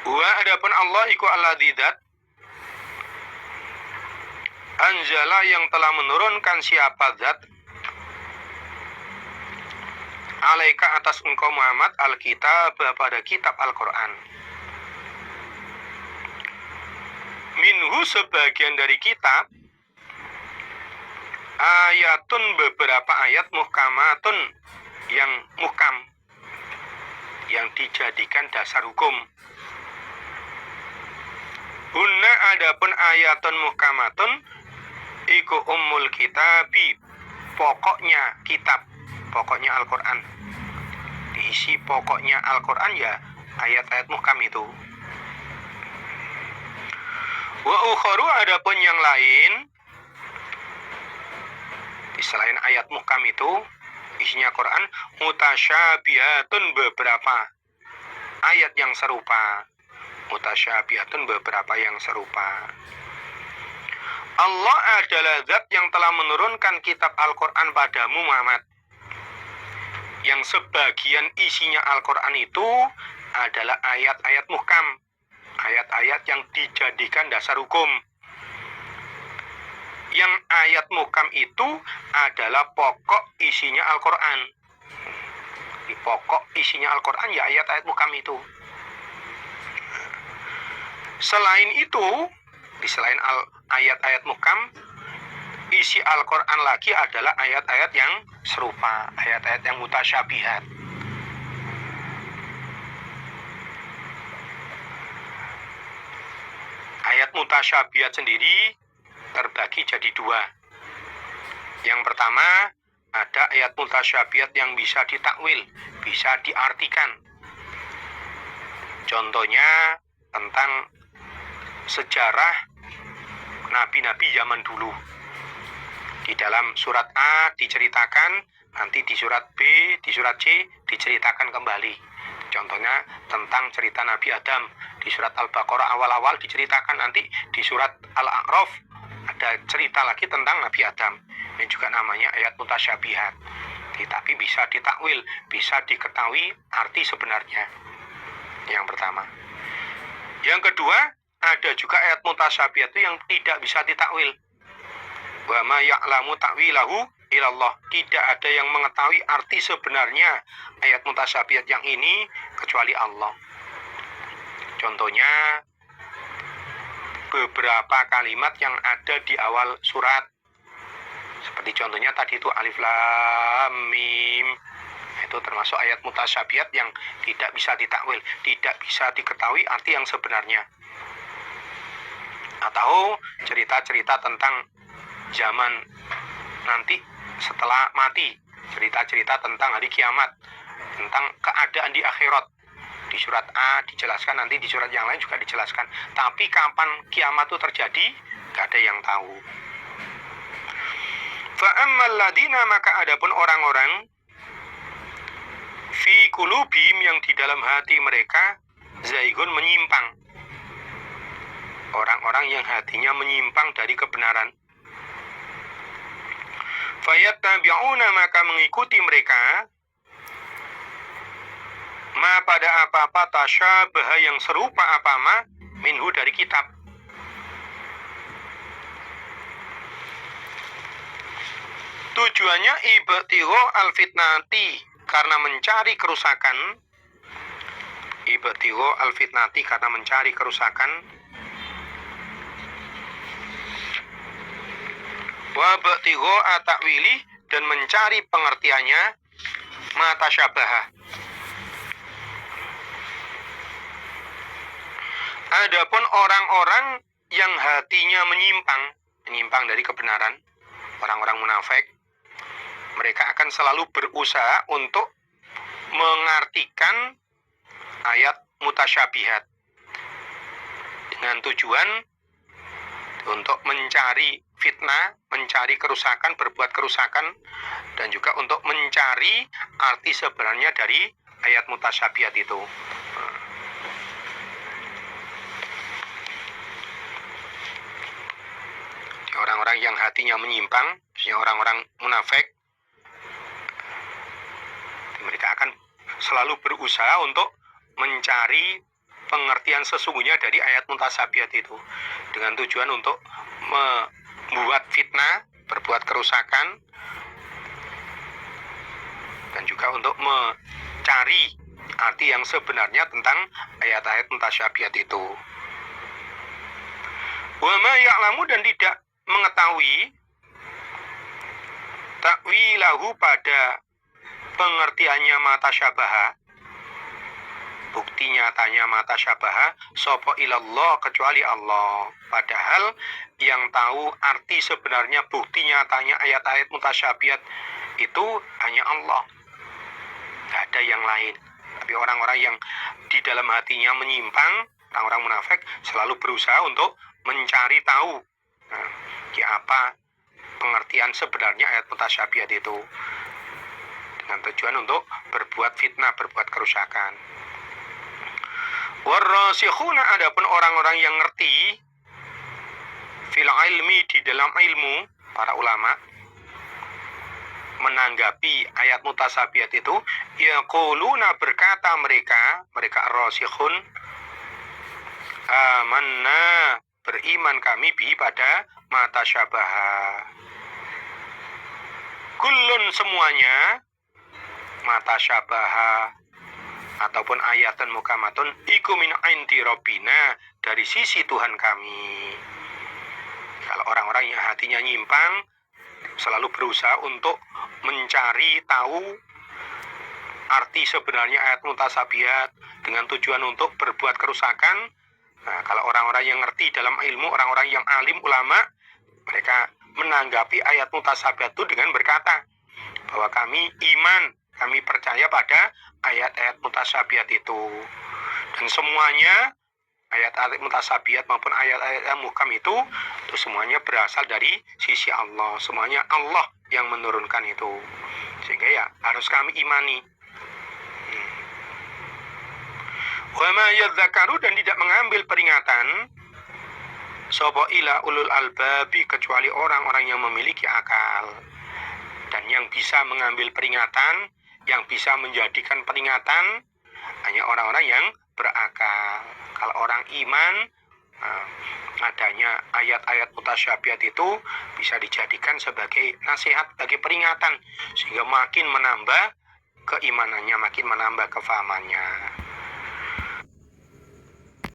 Wa adapun Allah iku alladzi dzat anzala yang telah menurunkan siapa zat alaika atas engkau Muhammad alkitab pada kitab Al-Quran. Minhu sebagian dari kitab ayatun beberapa ayat muhkamatun yang muhkam yang dijadikan dasar hukum. Hunna adapun ayatun muhkamatun iku ummul kitabi pokoknya kitab, pokoknya Al-Quran. Diisi pokoknya Al-Quran ya ayat-ayat muhkam itu. Wa ukharu adapun yang lain selain ayat muhkam itu isinya Quran mutasyabihatun beberapa ayat yang serupa. Mutasyabihatun beberapa yang serupa. Allah adalah zat yang telah menurunkan kitab Al-Quran padamu Muhammad. Yang sebagian isinya Al-Quran itu adalah ayat-ayat muhkam. Ayat-ayat yang dijadikan dasar hukum. Yang ayat muhkam itu adalah pokok isinya Al-Quran. Di pokok isinya Al-Quran ya ayat-ayat muhkam itu. Selain itu, di selain ayat-ayat muhkam, isi Al-Quran lagi adalah ayat-ayat yang serupa, ayat-ayat yang mutasyabihat. Ayat mutasyabihat sendiri terbagi jadi dua. Yang pertama, ada ayat mutasyabihat yang bisa ditakwil, bisa diartikan. Contohnya tentang sejarah nabi-nabi zaman dulu. Di dalam surat A diceritakan, nanti di surat B, di surat C diceritakan kembali. Contohnya tentang cerita Nabi Adam. Di surat Al-Baqarah awal-awal diceritakan, nanti di surat Al-A'raf ada cerita lagi tentang Nabi Adam. Ini juga namanya ayat mutasyabihat. Tapi bisa ditakwil, bisa diketahui arti sebenarnya. Yang pertama. Yang kedua, ada juga ayat mutasyabihat itu yang tidak bisa ditakwil. Wa ma ya'lamu ta'wilahu ilallah. Tidak ada yang mengetahui arti sebenarnya ayat mutasyabihat yang ini kecuali Allah. Contohnya beberapa kalimat yang ada di awal surat. Seperti contohnya tadi itu alif lam mim. Itu termasuk ayat mutasyabihat yang tidak bisa ditakwil, tidak bisa diketahui arti yang sebenarnya. Atau cerita-cerita tentang zaman nanti setelah mati, cerita-cerita tentang hari kiamat, tentang keadaan di akhirat. Di surat A dijelaskan, nanti di surat yang lain juga dijelaskan. Tapi kapan kiamat itu terjadi, gak ada yang tahu. Fa'ammal ladina, maka adapun orang-orang fi kulubihim yang di dalam hati mereka zaigun menyimpang. Orang-orang yang hatinya menyimpang dari kebenaran. Fayattabi'una, maka mengikuti mereka ma pada apa-apa tasyabaha yang serupa apa-apa minhu dari kitab. Tujuannya ibtigho al-fitnati, karena mencari kerusakan. Ibtigho al-fitnati, karena mencari kerusakan. Wa ba'tigho atakwili, dan mencari pengertiannya mata syabaha. Adapun orang-orang yang hatinya menyimpang dari kebenaran, orang-orang munafik, mereka akan selalu berusaha untuk mengartikan ayat mutasyabihat dengan tujuan untuk mencari fitnah, mencari kerusakan, berbuat kerusakan, dan juga untuk mencari arti sebenarnya dari ayat mutasyabihat itu. Orang-orang yang hatinya menyimpang, orang-orang munafik, mereka akan selalu berusaha untuk mencari pengertian sesungguhnya dari ayat mutasyabihat itu, dengan tujuan untuk membuat fitnah, berbuat kerusakan, dan juga untuk mencari arti yang sebenarnya tentang ayat-ayat mutasyabihat itu. Wa ma ya'lamu, dan tidak mengetahui takwilahu pada pengertiannya matasyabaha, bukti nyatanya matasyabaha, sapa ilallah, kecuali Allah. Padahal yang tahu arti sebenarnya, bukti nyatanya ayat-ayat mutasyabihat itu hanya Allah, tidak ada yang lain. Tapi orang-orang yang di dalam hatinya menyimpang, orang-orang munafik, selalu berusaha untuk mencari tahu apa pengertian sebenarnya ayat mutasyabihat itu, dengan tujuan untuk berbuat fitnah, berbuat kerusakan. Warrasikhuna, adapun orang-orang yang ngerti fil ilmi, di dalam ilmu, para ulama menanggapi ayat mutasyabihat itu, yaquluna, berkata mereka ar-rasikhun, amanna, beriman kami bi pada matasyabaha. Kullun, semuanya, matasyabaha ataupun ayatun mukamatun, iku min indi rabbina, dari sisi Tuhan kami. Kalau orang-orang yang hatinya nyimpang selalu berusaha untuk mencari tahu arti sebenarnya ayat mutasyabihat dengan tujuan untuk berbuat kerusakan. Nah, kalau orang-orang yang ngerti dalam ilmu, orang-orang yang alim, ulama, mereka menanggapi ayat mutasyabihat itu dengan berkata bahwa kami iman, kami percaya pada ayat-ayat mutasyabihat itu. Dan semuanya, ayat-ayat mutasyabihat maupun ayat-ayat yang muhkam itu semuanya berasal dari sisi Allah. Semuanya Allah yang menurunkan itu. Sehingga ya harus kami imani. Wa ma yadzakaru, dan tidak mengambil peringatan sapa ila ulul albabi, kecuali orang-orang yang memiliki akal. Dan yang bisa mengambil peringatan, yang bisa menjadikan peringatan, hanya orang-orang yang berakal. Kalau orang iman, adanya ayat-ayat mutasyabihat itu bisa dijadikan sebagai nasihat, sebagai peringatan, sehingga makin menambah keimanannya, makin menambah kefahamannya.